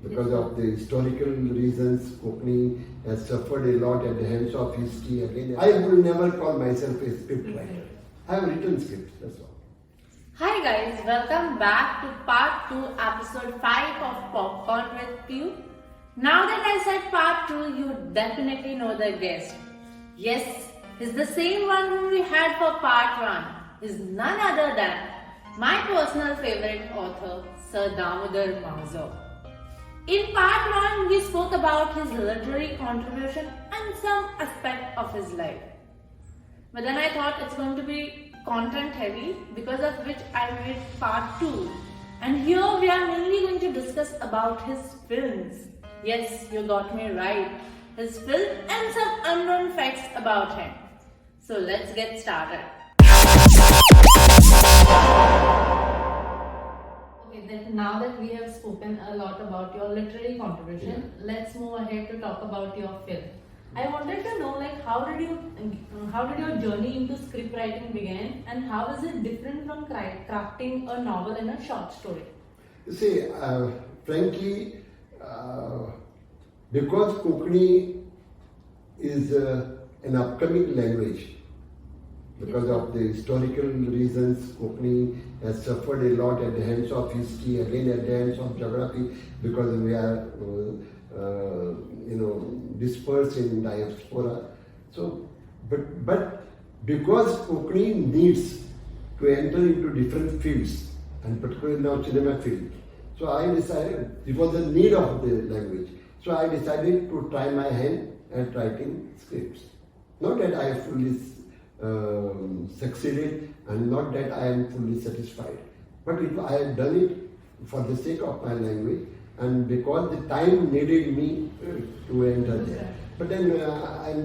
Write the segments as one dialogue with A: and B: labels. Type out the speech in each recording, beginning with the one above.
A: Because of the historical reasons, Konkani has suffered a lot at the hands of history. Again, I will never call myself a script writer. I have written scripts, that's all.
B: Hi guys, welcome back to part 2, episode 5 of Popcorn with you. Now that I said part 2, you definitely know the guest. Yes, he's the same one whom we had for part 1. He's none other than my personal favorite author, Sir Damodar Mauzo. In part 1, we spoke about his literary contribution and some aspect of his life. But then I thought it's going to be content heavy, because of which I made part 2. And here we are mainly going to discuss about his films. Yes, you got me right. His film and some unknown facts about him. So let's get started. Okay, now that we have spoken a lot about your literary contribution, let's move ahead to talk about your film. I wanted to know, like, how did your journey into script writing begin, and how is it different from crafting a novel and a short story?
A: You see, frankly, because Konkani is an upcoming language, because of the historical reasons, Konkani has suffered a lot at the hands of history, again at the hands of geography, because we are dispersed in diaspora. So, but because Konkani needs to enter into different fields, and particularly now cinema field, so I decided, it was the need of the language. So I decided to try my hand at writing scripts. Not that I fully succeeded, and not that I am fully satisfied, but I had done it for the sake of my language, and because the time needed me to enter there. But then I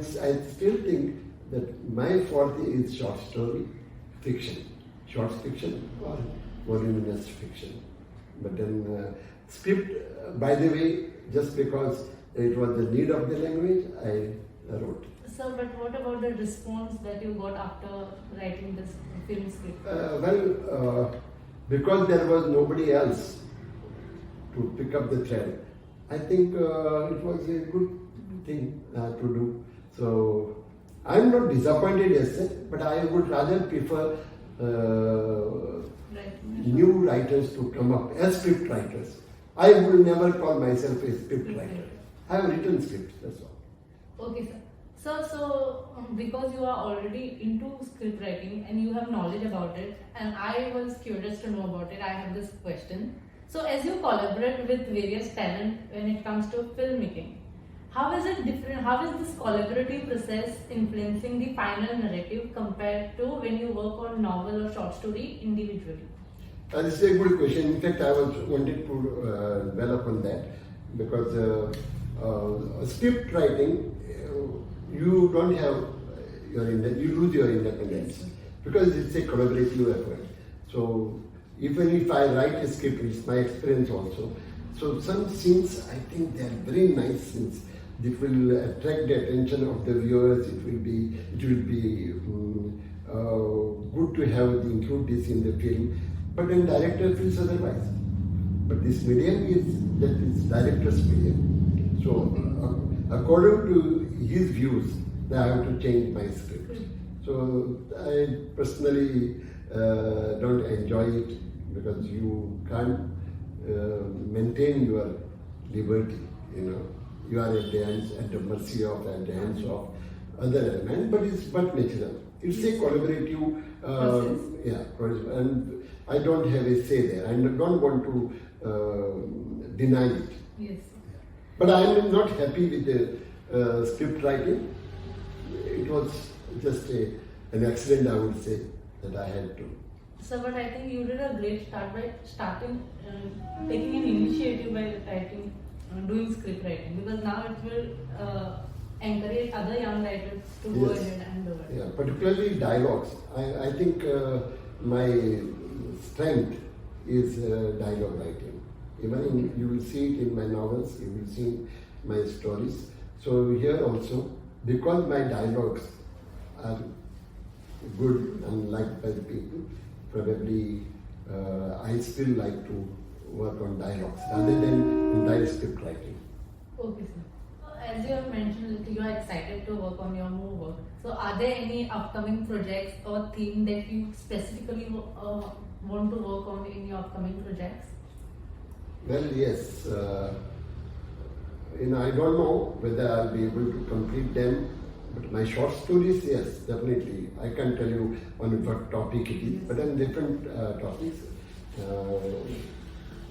A: still think that my forte is short story fiction, short fiction or voluminous fiction. But then script, by the way, just because it was the need of the language, I wrote.
B: So, but what about the response that you got after writing this film script?
A: Because there was nobody else to pick up the thread, I think it was a good thing to do. So, I'm not disappointed as such, but I would rather prefer new writers to come up as script writers. I will never call myself a script writer. I have written scripts, that's all.
B: Okay, sir. So, because you are already into script writing and you have knowledge about it, and I was curious to know about it, I have this question. So, as you collaborate with various talent when it comes to filmmaking, how is it different? How is this collaborative process influencing the final narrative compared to when you work on novel or short story individually?
A: This is a good question. In fact, I wanted to dwell upon that, because script writing, you don't have you lose your independence, because it's a collaborative effort. So even if I write a script, it's my experience also. So some scenes, I think they are very nice scenes. It will attract the attention of the viewers. It will be good to include this in the film. But then director feels otherwise. But this medium is director's medium. So according to his views, I have to change my script. So I personally don't enjoy it, because you can't maintain your liberty. You are at the mercy of, at the hands of other elements, but it's but natural. It's a collaborative process, and I don't have a say there. I don't want to deny it.
B: Yes.
A: But I am not happy with the script writing. It was just an accident, I would say, that I had to.
B: So, but I think you did a great start by taking an initiative by writing, doing script writing, because now it will encourage other young writers to go ahead and do it.
A: Yeah, particularly dialogues. I think my strength is dialogue writing. Even you will see it in my novels, you will see my stories. So here also, because my dialogues are good and liked by the people, probably I still like to work on dialogues rather than entire script writing.
B: Okay, sir. As you have mentioned, like, you are excited to work on your more work. So, are there any upcoming projects or theme that you specifically want to work on in your upcoming projects?
A: Well, yes. I don't know whether I'll be able to complete them, but my short stories, yes, definitely. I can't tell you on what topic it is, but on different topics.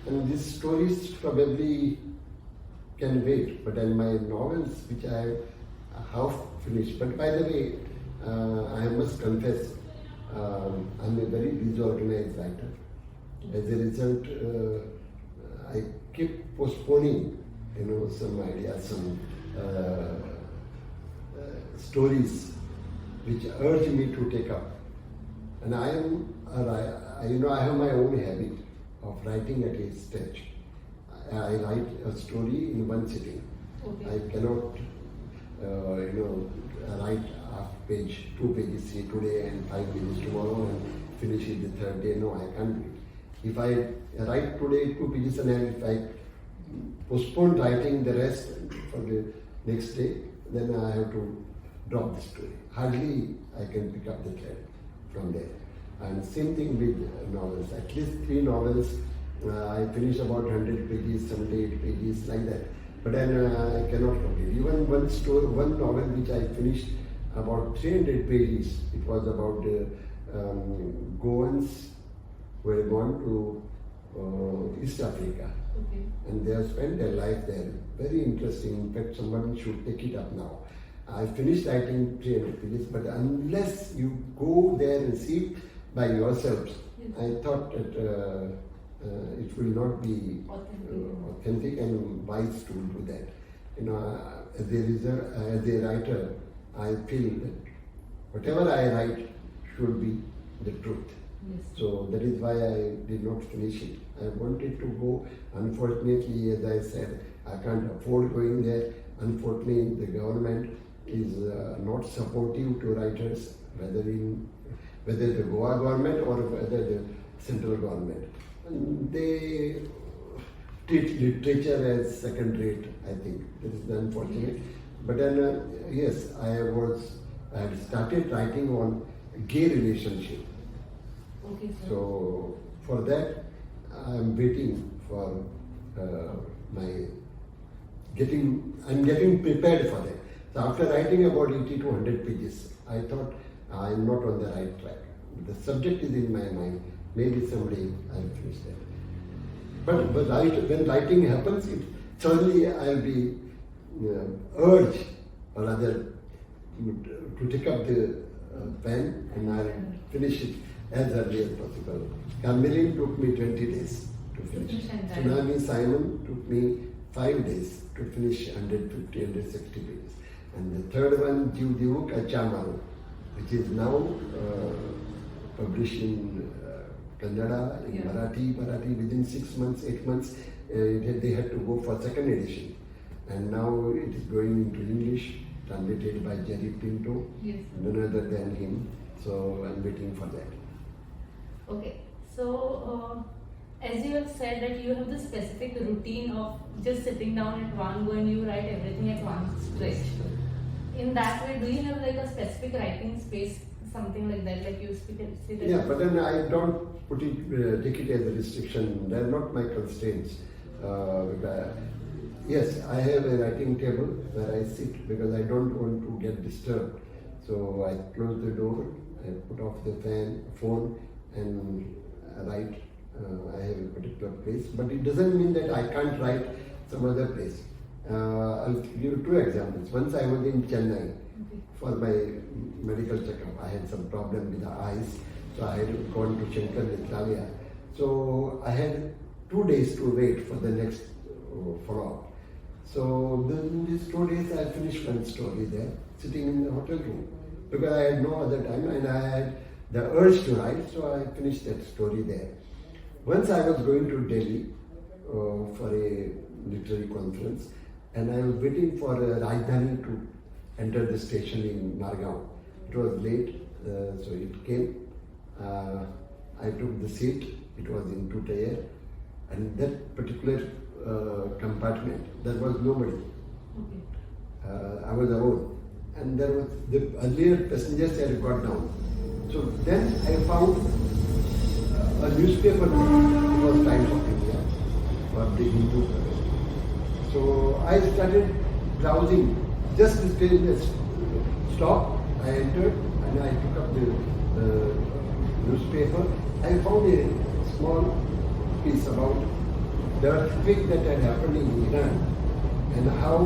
A: And these stories probably can wait, but then my novels, which I have half finished. But by the way, I must confess, I'm a very disorganized writer. As a result, I keep postponing, some ideas, some stories which urge me to take up. And I have my own habit of writing at a stretch. I write a story in one sitting.
B: Okay.
A: I cannot, write half page, 2 pages say today and 5 pages tomorrow and finish it the third day. No, I can't do it. If I write today 2 pages and if I postpone writing the rest for the next day, then I have to drop the story. Hardly I can pick up the thread from there. And same thing with novels. At least 3 novels. I finish about 100 pages, 78 pages, like that. But then I cannot complete. Even one novel which I finished about 300 pages. It was about Goans who had gone to East Africa.
B: Okay.
A: And they have spent their life there. Very interesting. In fact, someone should take it up now. I finished writing 300 pages, but unless you go there and see it by yourselves,
B: yes.
A: I thought that it will not be authentic and wise to do that. As a writer, I feel that whatever I write should be the truth.
B: Yes.
A: So that is why I did not finish it. I wanted to go. Unfortunately, as I said, I can't afford going there. Unfortunately, the government is not supportive to writers, whether the Goa government or whether the central government. And they treat literature as second rate, I think. That is unfortunate. But then, yes, I had started writing on gay relationship.
B: Okay, sir.
A: So for that, I am waiting for I'm getting prepared for that. So after writing about 80 to 100 pages, I thought I am not on the right track. The subject is in my mind. Maybe someday I will finish that. But when writing happens, suddenly I will be urged, or rather, to take up the pen and I will finish it as early as possible. Carmelin took me 20 days to finish. Tsunami Simon took me 5 days to finish 150, 160 pages. And the third one, Jiv Kachamaru, which is now published in Kannada, in Marathi within 6 months, 8 months, they had to go for second edition. And now it is going into English, translated by Jerry Pinto,
B: yes.
A: none other than him. So I'm waiting for that.
B: Okay, so as you have said that you have the specific routine of just sitting down at one go and you write everything at one stretch. In that way, do you have like a specific writing space, something like that, like you sit at
A: Yeah, but then I don't take it as a restriction. They are not my constraints. Yes, I have a writing table where I sit because I don't want to get disturbed. So I close the door, I put off the phone and write. I have a particular place, but it doesn't mean that I can't write some other place. I'll give you 2 examples. Once I was in Chennai for my medical checkup. I had some problem with the eyes, so I had gone to Shankar Nethralaya. So I had 2 days to wait for the next follow-up. So in these 2 days I finished one story there, sitting in the hotel room, because I had no other time and I had the urge to write, so I finished that story there. Once I was going to Delhi for a literary conference, and I was waiting for Rajdhani to enter the station in Margao. It was late, so it came. I took the seat. It was in 2 tier. And that particular compartment, there was nobody.
B: Okay.
A: I was alone. And there was the earlier passengers had got down. So then I found a newspaper. It was Times of India or the Hindu. So I started browsing. Just the train stopped. I entered and I took up the newspaper. I found a small piece about the earthquake that had happened in Iran and how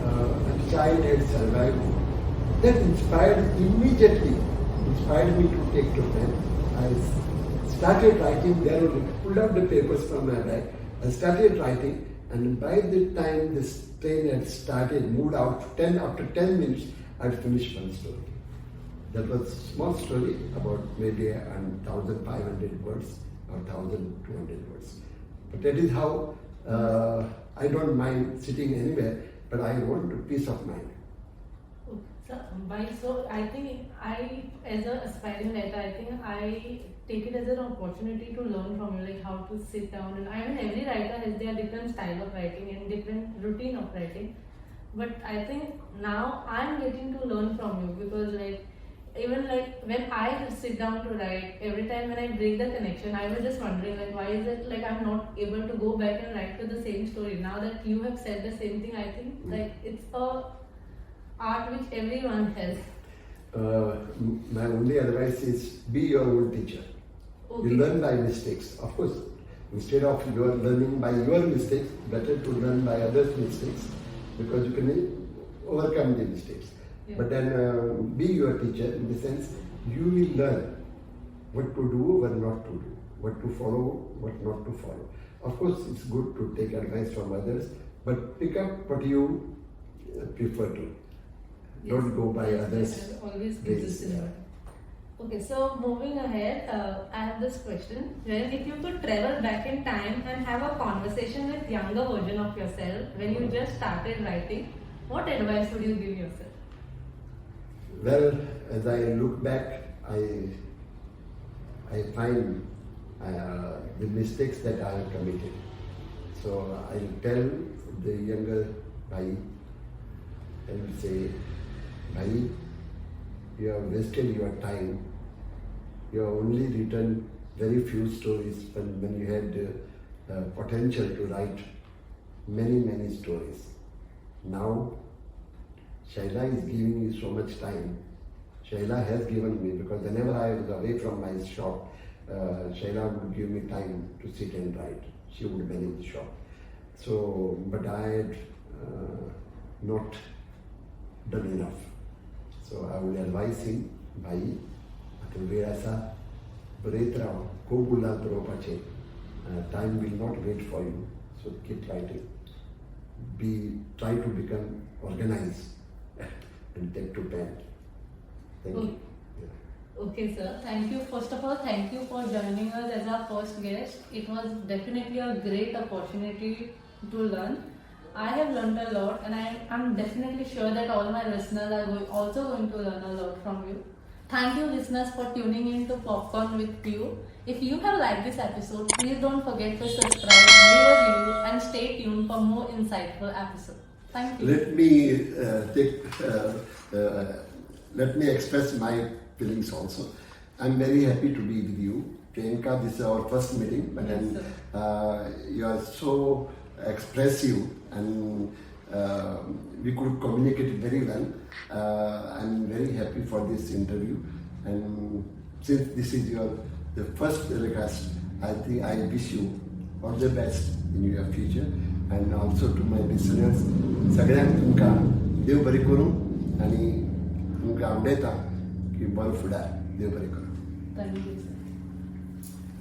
A: a child had survived. That inspired me to take to pen. I started writing there, pulled out the papers from my bag, and started writing. And by the time this train had started, moved out, after 10 minutes, I finished one story. That was a small story about maybe 1,500 words or 1,200 words. But that is how I don't mind sitting anywhere, but I want a peace of mind.
B: So I think as an aspiring writer, I think I take it as an opportunity to learn from you, like how to sit down. And I mean, every writer has their different style of writing and different routine of writing. But I think now I'm getting to learn from you because even when I sit down to write, every time when I break the connection, I was just wondering why is it I'm not able to go back and write to the same story. Now that you have said the same thing, I think it's a art which everyone has.
A: My only advice is be your own teacher.
B: Okay.
A: You learn by mistakes. Of course, instead of you are learning by your mistakes, better to learn by others' mistakes because you can overcome the mistakes.
B: Yeah.
A: But then be your teacher in the sense you will learn what to do, what not to do, what to follow, what not to follow. Of course, it's good to take advice from others, but pick up what you prefer to.
B: Yes.
A: Don't go by others.
B: Yes, always gives us in mind. Okay, so moving ahead, I have this question. When if you could travel back in time and have a conversation with younger version of yourself when you just started writing, what advice would you give yourself?
A: Well, as I look back, I find the mistakes that I have committed. So I tell the younger Bhai, I will say, Bhai, you have wasted your time. You have only written very few stories when you had potential to write many stories. Now, Shaila is giving you so much time. Shaila has given me because whenever I was away from my shop, Shaila would give me time to sit and write. She would manage the shop. So, but I had not done enough. So I would advise him, Bhai, Atul Beretra, Kogula Dropache, time will not wait for you. So keep writing. Try to become organized and take to pen. Thank you. Yeah.
B: Okay, sir. Thank you. First of all, thank you for joining us as our first guest. It was definitely a great opportunity to learn. I have learned a lot, and I'm definitely sure that all my listeners are also going to learn a lot from you. Thank you, listeners, for tuning in to Popcorn with you. If you have liked this episode, please don't forget to subscribe, leave a review, and stay tuned for more insightful episodes. Thank you.
A: Let me express my feelings also. I'm very happy to be with you. Priyanka, this is our first meeting, but
B: Yes,
A: then you are so expressive and we could communicate very well. I'm very happy for this interview, and since this is the first request, I think I wish you all the best in your future, and also to my listeners, सगळ्यांक तुमकां देव बरें करूं आनी तुमकां आवडेता की बरो फुडार देव बरें करूं.
B: Thank you, sir.